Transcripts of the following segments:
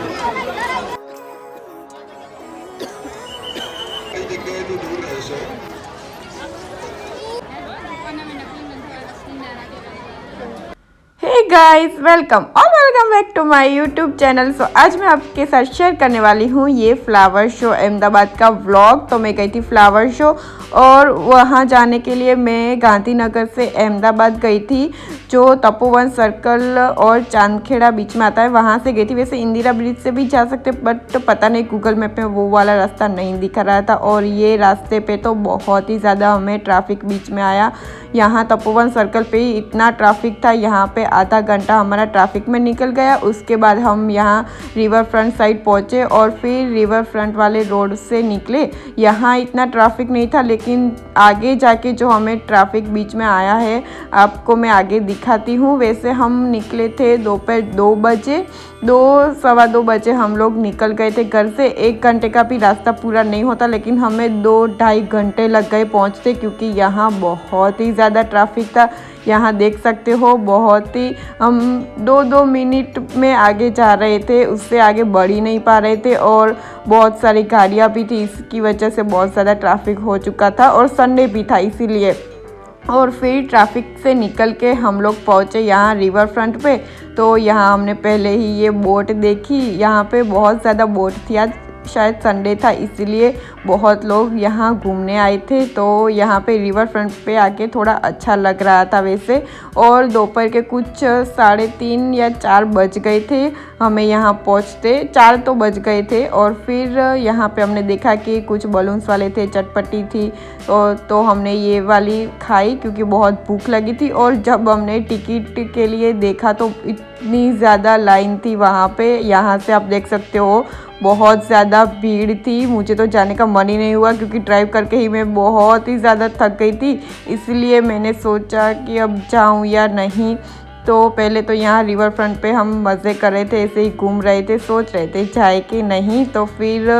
Hey guys, welcome back to my YouTube channel. So आज मैं आपके साथ शेयर करने वाली हूँ ये फ्लावर शो अहमदाबाद का व्लॉग। तो मैं गई थी फ्लावर शो और वहाँ जाने के लिए मैं गांधीनगर से अहमदाबाद गई थी, जो तपोवन सर्कल और चांदखेड़ा बीच में आता है, वहाँ से गई थी। वैसे इंदिरा ब्रिज से भी जा सकते, बट पता नहीं गूगल मैप में वो वाला रास्ता नहीं दिखा रहा था। और ये रास्ते पे तो बहुत ही ज़्यादा हमें ट्रैफिक बीच में आया। यहाँ तपोवन सर्कल पे ही इतना ट्रैफिक था, यहाँ पे आधा घंटा हमारा ट्रैफिक में निकल गया। उसके बाद हम यहाँ रिवर फ्रंट साइड पहुँचे और फिर रिवर फ्रंट वाले रोड से निकले। यहाँ इतना ट्रैफिक नहीं था, लेकिन आगे जाके जो हमें ट्रैफिक बीच में आया है आपको मैं आगे दिखाती हूँ। वैसे हम निकले थे दोपहर 2 बजे, 2-2:15 बजे हम लोग निकल गए थे घर से। 1 घंटे का भी रास्ता पूरा नहीं होता, लेकिन हमें 2-2.5 घंटे लग गए पहुँचते, क्योंकि यहाँ बहुत ही ज़्यादा ट्रैफिक था। यहाँ देख सकते हो बहुत ही हम 2-2 मिनट में आगे जा रहे थे, उससे आगे बढ़ ही नहीं पा रहे थे। और बहुत सारी गाड़ियाँ भी थी, इसकी वजह से बहुत ज़्यादा ट्रैफिक हो चुका था और संडे भी था इसीलिए। और फिर ट्रैफिक से निकल के हम लोग पहुँचे यहाँ रिवर फ्रंट पे। तो यहाँ हमने पहले ही ये बोट देखी, यहाँ पे बहुत ज़्यादा बोट थी। आज शायद संडे था, इसीलिए बहुत लोग यहाँ घूमने आए थे। तो यहाँ पे रिवर फ्रंट पे आके थोड़ा अच्छा लग रहा था वैसे। और दोपहर के कुछ 3:30 या 4 बज गए थे हमें यहाँ पहुँचते, 4 तो बज गए थे। और फिर यहाँ पे हमने देखा कि कुछ बलून्स वाले थे, चटपटी थी, तो हमने ये वाली खाई क्योंकि बहुत भूख लगी थी। और जब हमने टिकट के लिए देखा तो इतनी ज़्यादा लाइन थी वहाँ पे, यहाँ से आप देख सकते हो बहुत ज़्यादा भीड़ थी। मुझे तो जाने का मन ही नहीं हुआ, क्योंकि ड्राइव करके ही मैं बहुत ही ज़्यादा थक गई थी। इसलिए मैंने सोचा कि अब जाऊं या नहीं। तो पहले तो यहाँ रिवर फ्रंट पे हम मज़े कर रहे थे, ऐसे ही घूम रहे थे, सोच रहे थे जाए कि नहीं। तो फिर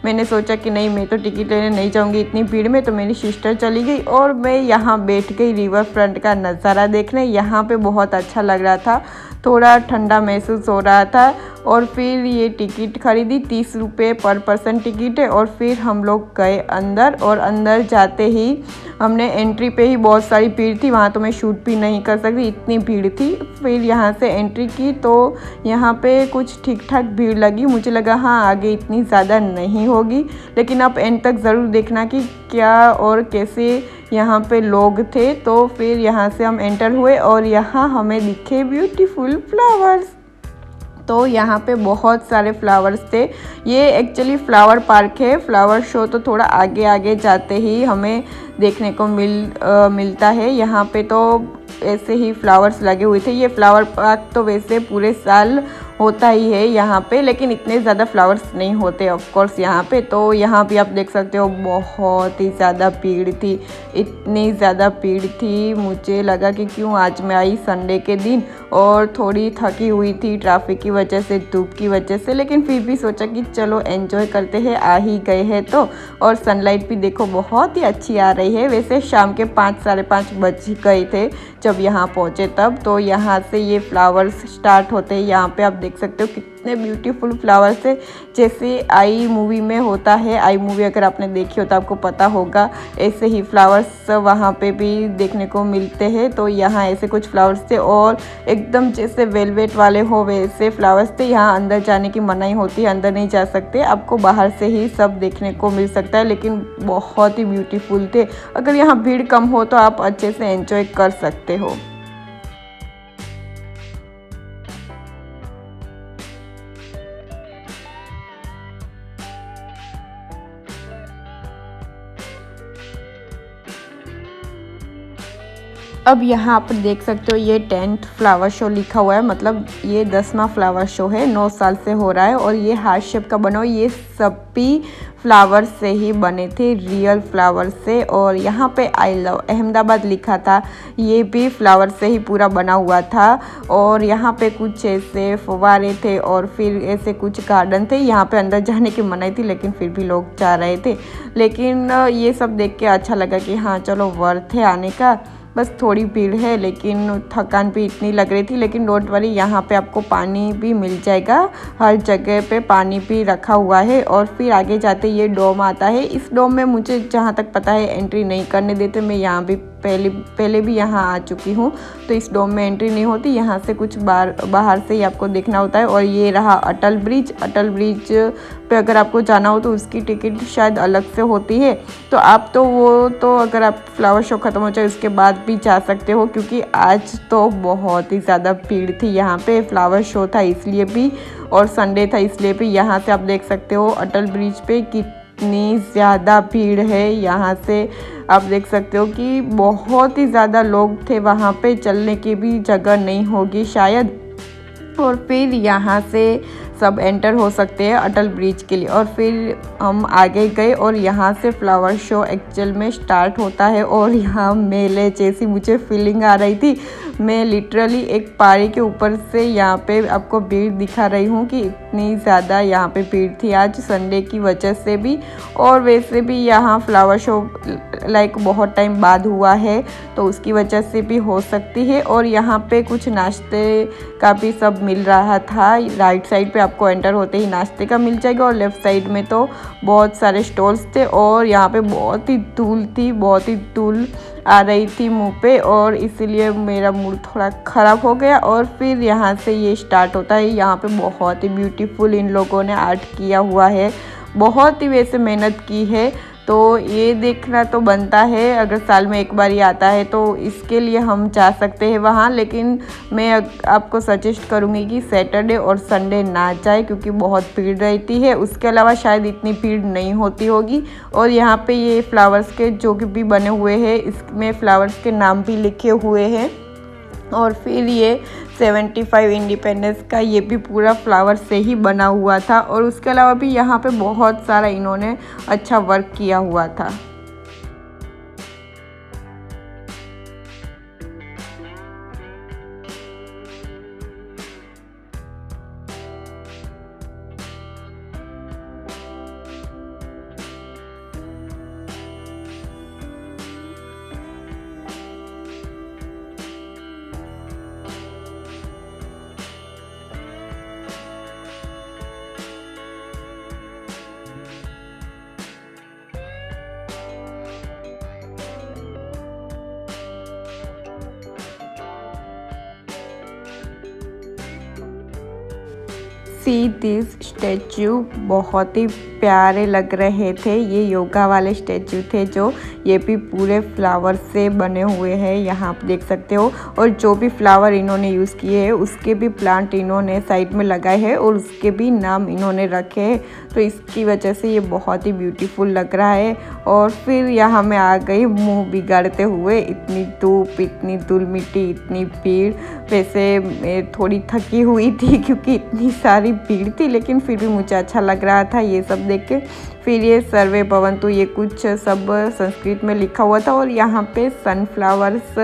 मैंने सोचा कि नहीं, मैं तो टिकट लेने नहीं जाऊँगी इतनी भीड़ में। तो मेरी सिस्टर चली गई और मैं यहाँ बैठ गई रिवर फ्रंट का नज़ारा देखने। यहाँ पे बहुत अच्छा लग रहा था, थोड़ा ठंडा महसूस हो रहा था। और फिर ये टिकट खरीदी, 30 रुपये पर पर्सन टिकट है। और फिर हम लोग गए अंदर, और अंदर जाते ही हमने एंट्री पे ही बहुत सारी भीड़ थी, वहाँ तो मैं शूट भी नहीं कर सकती, इतनी भीड़ थी। फिर यहाँ से एंट्री की तो यहाँ पे कुछ ठीक ठाक भीड़ लगी। मुझे लगा हाँ आगे इतनी ज़्यादा नहीं होगी, लेकिन आप एंड तक ज़रूर देखना कि क्या और कैसे यहाँ पे लोग थे। तो फिर यहाँ से हम एंटर हुए और यहाँ हमें दिखे ब्यूटीफुल फ्लावर्स। तो यहाँ पे बहुत सारे फ्लावर्स थे। ये एक्चुअली फ्लावर पार्क है। फ्लावर शो तो थोड़ा आगे आगे जाते ही हमें देखने को मिलता है। यहाँ पे तो ऐसे ही फ्लावर्स लगे हुए थे। ये फ्लावर पार्क तो वैसे पूरे साल होता ही है यहाँ पे, लेकिन इतने ज़्यादा फ्लावर्स नहीं होते ऑफ कोर्स यहाँ पे। तो यहाँ भी आप देख सकते हो बहुत ही ज़्यादा भीड़ थी, इतनी ज़्यादा भीड़ थी। मुझे लगा कि क्यों आज मैं आई संडे के दिन, और थोड़ी थकी हुई थी ट्रैफिक की वजह से, धूप की वजह से, लेकिन फिर भी सोचा कि चलो एंजॉय करते हैं, आ ही गए हैं तो। और सनलाइट भी देखो बहुत ही अच्छी आ रही है। वैसे शाम के 5-5:30 बज गए थे जब यहाँ पहुँचे तब। तो यहाँ से ये फ्लावर्स स्टार्ट होते हैं। यहाँ पे आप देख सकते हो कितने ब्यूटीफुल फ्लावर्स है, जैसे आई मूवी में होता है। आई मूवी अगर आपने देखी हो तो आपको पता होगा, ऐसे ही फ्लावर्स वहाँ पे भी देखने को मिलते हैं। तो यहाँ ऐसे कुछ फ्लावर्स थे, और एकदम जैसे वेलवेट वाले हो वैसे फ्लावर्स थे। यहाँ अंदर जाने की मनाही होती है, अंदर नहीं जा सकते, आपको बाहर से ही सब देखने को मिल सकता है, लेकिन बहुत ही ब्यूटीफुल थे। अगर यहाँ भीड़ कम हो तो आप अच्छे से एंजॉय कर सकते हो। अब यहाँ पर देख सकते हो ये 10th फ्लावर शो लिखा हुआ है, मतलब ये 10वां फ्लावर शो है, 9 साल से हो रहा है। और ये हार्ट शेप का बना हुआ, ये सभी फ्लावर से ही बने थे, रियल फ्लावर से। और यहाँ पे आई लव अहमदाबाद लिखा था, ये भी फ्लावर से ही पूरा बना हुआ था। और यहाँ पे कुछ ऐसे फव्वारे थे और फिर ऐसे कुछ गार्डन थे। यहाँ पे अंदर जाने की मनाही थी, लेकिन फिर भी लोग जा रहे थे। लेकिन ये सब देख के अच्छा लगा कि हाँ चलो वर्थ है आने का। बस थोड़ी भीड़ है, लेकिन थकान भी इतनी लग रही थी। लेकिन डोंट वरी, यहाँ पे आपको पानी भी मिल जाएगा, हर जगह पे पानी भी रखा हुआ है। और फिर आगे जाते ये डोम आता है। इस डोम में मुझे जहाँ तक पता है एंट्री नहीं करने देते। मैं यहाँ भी पहले भी यहाँ आ चुकी हूँ, तो इस डोम में एंट्री नहीं होती। यहाँ से कुछ बाहर से ही आपको देखना होता है। और ये रहा अटल ब्रिज। अटल ब्रिज पे अगर आपको जाना हो तो उसकी टिकट शायद अलग से होती है, तो आप तो अगर आप फ्लावर शो ख़त्म हो जाए उसके बाद भी जा सकते हो, क्योंकि आज तो बहुत ही ज़्यादा भीड़ थी यहाँ पे। फ्लावर शो था इसलिए भी, और संडे था इसलिए भी। यहाँ से आप देख सकते हो अटल ब्रिज पे कितनी ज़्यादा भीड़ है। यहाँ से आप देख सकते हो कि बहुत ही ज़्यादा लोग थे वहाँ पे, चलने की भी जगह नहीं होगी शायद। और फिर यहाँ से सब एंटर हो सकते हैं अटल ब्रिज के लिए। और फिर हम आगे गए और यहाँ से फ्लावर शो एक्चुअल में स्टार्ट होता है। और यहाँ मेले जैसी मुझे फीलिंग आ रही थी। मैं लिटरली एक पहाड़ी के ऊपर से यहाँ पे आपको भीड़ दिखा रही हूँ कि इतनी ज़्यादा यहाँ पे भीड़ थी आज संडे की वजह से भी। और वैसे भी यहाँ फ्लावर शो लाइक बहुत टाइम बाद हुआ है, तो उसकी वजह से भी हो सकती है। और यहाँ पे कुछ नाश्ते का भी सब मिल रहा था। राइट साइड पे आपको एंटर होते ही नाश्ते का मिल जाएगा, और लेफ़्ट साइड में तो बहुत सारे स्टॉल्स थे। और यहाँ पे बहुत ही धूल थी, बहुत ही धूल आ रही थी मुंह पे, और इसीलिए मेरा मूड थोड़ा ख़राब हो गया। और फिर यहाँ से ये स्टार्ट होता है। यहाँ पे बहुत ही ब्यूटीफुल इन लोगों ने आर्ट किया हुआ है, बहुत ही वैसे मेहनत की है, तो ये देखना तो बनता है। अगर साल में एक बार ही आता है तो इसके लिए हम जा सकते हैं वहाँ। लेकिन मैं आपको सजेस्ट करूँगी कि सैटरडे और संडे ना जाए, क्योंकि बहुत भीड़ रहती है। उसके अलावा शायद इतनी भीड़ नहीं होती होगी। और यहाँ पे ये फ्लावर्स के जो भी बने हुए हैं, इसमें फ्लावर्स के नाम भी लिखे हुए हैं। और फिर ये 75 इंडिपेंडेंस का ये भी पूरा फ्लावर से ही बना हुआ था। और उसके अलावा भी यहाँ पे बहुत सारा इन्होंने अच्छा वर्क किया हुआ था। सी दिस स्टैचू बहुत ही प्यारे लग रहे थे। ये योगा वाले स्टैचू थे, जो ये भी पूरे फ्लावर से बने हुए हैं, यहाँ आप देख सकते हो। और जो भी फ्लावर इन्होंने यूज़ किए हैं उसके भी प्लांट इन्होंने साइड में लगाए हैं, और उसके भी नाम इन्होंने रखे हैं। तो इसकी वजह से ये बहुत ही ब्यूटीफुल लग रहा है। और फिर यहाँ मैं आ गई मुंह बिगाड़ते हुए। इतनी धूप, इतनी धूल मिट्टी, इतनी भीड़। वैसे मैं थोड़ी थकी हुई थी क्योंकि इतनी सारी भीड़ थी, लेकिन फिर भी मुझे अच्छा लग रहा था ये सब देख के। फिर ये सर्वे भवन्तु, ये कुछ सब संस्कृत में लिखा हुआ था। और यहाँ पे सनफ्लावर्स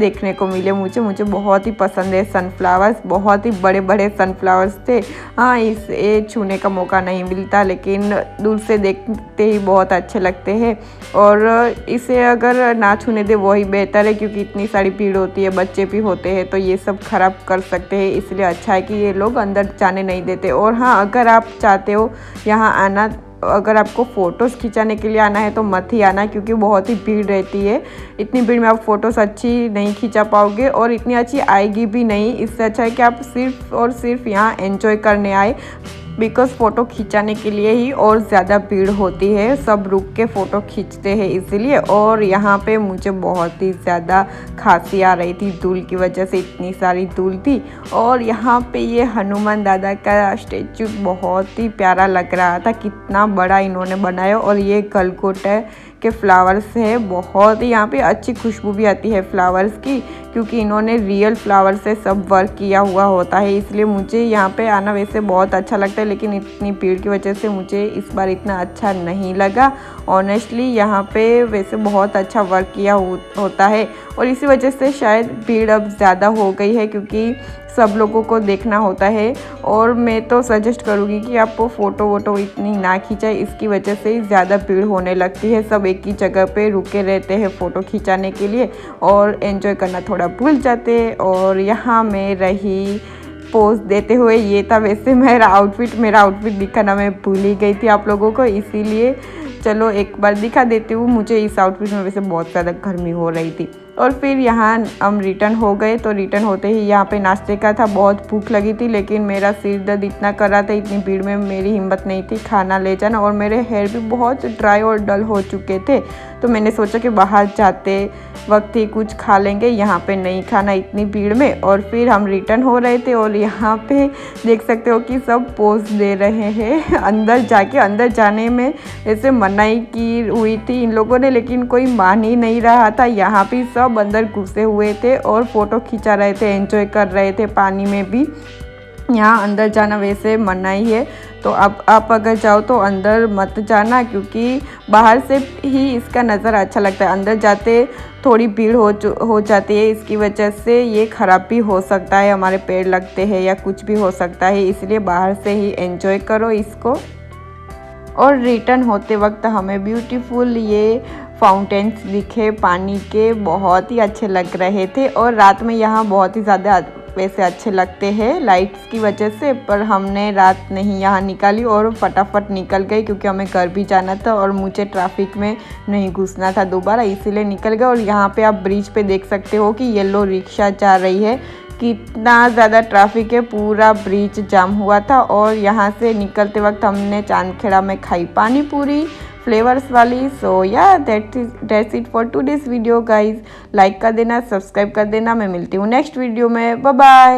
देखने को मिले मुझे बहुत ही पसंद है सनफ्लावर्स। बहुत ही बड़े बड़े सनफ्लावर्स थे। हाँ, इसे छूने का मौका नहीं मिलता, लेकिन दूर से देखते ही बहुत अच्छे लगते हैं। और इसे अगर ना छूने दे वही बेहतर है, क्योंकि इतनी सारी भीड़ होती है, बच्चे भी होते हैं, तो ये सब ख़राब कर सकते हैं। इसलिए अच्छा है कि ये लोग अंदर जाने नहीं देते। और हाँ, अगर आप चाहते हो यहाँ आना, अगर आपको फ़ोटोज़ खिंचाने के लिए आना है तो मत ही आना, क्योंकि बहुत ही भीड़ रहती है। इतनी भीड़ में आप फ़ोटोज़ अच्छी नहीं खिंचा पाओगे, और इतनी अच्छी आएगी भी नहीं। इससे अच्छा है कि आप सिर्फ़ और सिर्फ यहाँ एंजॉय करने आए, बिकॉज़ फ़ोटो खिंचाने के लिए ही और ज़्यादा भीड़ होती है, सब रुक के फ़ोटो खींचते हैं इसीलिए। और यहाँ पे मुझे बहुत ही ज़्यादा खांसी आ रही थी धूल की वजह से, इतनी सारी धूल थी। और यहाँ पे ये हनुमान दादा का स्टैचू बहुत ही प्यारा लग रहा था, कितना बड़ा इन्होंने बनाया। और ये गलगोटे के फ्लावर्स है, बहुत ही यहाँ पे अच्छी खुशबू भी आती है फ्लावर्स की, क्योंकि इन्होंने रियल फ्लावर से सब वर्क किया हुआ होता है। इसलिए मुझे यहाँ पे आना वैसे बहुत अच्छा लगता है, लेकिन इतनी भीड़ की वजह से मुझे इस बार इतना अच्छा नहीं लगा ऑनेस्टली। यहाँ पे वैसे बहुत अच्छा वर्क किया होता है, और इसी वजह से शायद भीड़ अब ज़्यादा हो गई है, क्योंकि सब लोगों को देखना होता है। और मैं तो सजेस्ट करूँगी कि आप फ़ोटो वोटो इतनी ना खींचाए, इसकी वजह से ही ज़्यादा भीड़ होने लगती है। सब एक ही जगह पे रुके रहते हैं फ़ोटो खिंचाने के लिए और एंजॉय करना थोड़ा भूल जाते हैं। और यहाँ मैं रही पोज देते हुए। ये था वैसे मेरा आउटफिट दिखाना मैं भूल ही गई थी आप लोगों को, इसीलिए चलो एक बार दिखा देती हूँ। मुझे इस आउटफिट में वैसे बहुत ज़्यादा गर्मी हो रही थी। और फिर यहाँ हम रिटर्न हो गए। तो रिटर्न होते ही यहाँ पे नाश्ते का था, बहुत भूख लगी थी, लेकिन मेरा सिर दर्द इतना कर रहा था, इतनी भीड़ में मेरी हिम्मत नहीं थी खाना ले जाना। और मेरे हेयर भी बहुत ड्राई और डल हो चुके थे, तो मैंने सोचा कि बाहर जाते वक्त ही कुछ खा लेंगे, यहाँ पे नहीं खाना इतनी भीड़ में। और फिर हम रिटर्न हो रहे थे और यहाँ पे देख सकते हो कि सब पोज दे रहे हैं। अंदर जाने में ऐसे मनाही की हुई थी इन लोगों ने, लेकिन कोई मान ही नहीं रहा था। यहाँ पे सब अंदर घुसे हुए थे और फ़ोटो खिंचा रहे थे, एंजॉय कर रहे थे पानी में भी। यहाँ अंदर जाना वैसे मनाही है, तो अब आप अगर जाओ तो अंदर मत जाना, क्योंकि बाहर से ही इसका नज़ारा अच्छा लगता है। अंदर जाते थोड़ी भीड़ हो जाती है, इसकी वजह से ये ख़राब भी हो सकता है, हमारे पैर लगते हैं या कुछ भी हो सकता है, इसलिए बाहर से ही एंजॉय करो इसको। और रिटर्न होते वक्त हमें ब्यूटीफुल ये फाउंटेन्स दिखे पानी के, बहुत ही अच्छे लग रहे थे। और रात में यहाँ बहुत ही ज़्यादा वैसे अच्छे लगते हैं लाइट्स की वजह से, पर हमने रात नहीं यहाँ निकाली और फटाफट निकल गई, क्योंकि हमें घर भी जाना था और मुझे ट्रैफिक में नहीं घुसना था दोबारा, इसीलिए निकल गए। और यहाँ पे आप ब्रिज पे देख सकते हो कि येलो रिक्शा जा रही है, कितना ज़्यादा ट्रैफिक है, पूरा ब्रिज जाम हुआ था। और यहाँ से निकलते वक्त हमने चांदखेड़ा में खाई पानी पूरी फ्लेवर्स वाली। So yeah that's it for today's video guys. Like कर देना, सब्सक्राइब कर देना। मैं मिलती हूँ नेक्स्ट वीडियो में। Bye bye.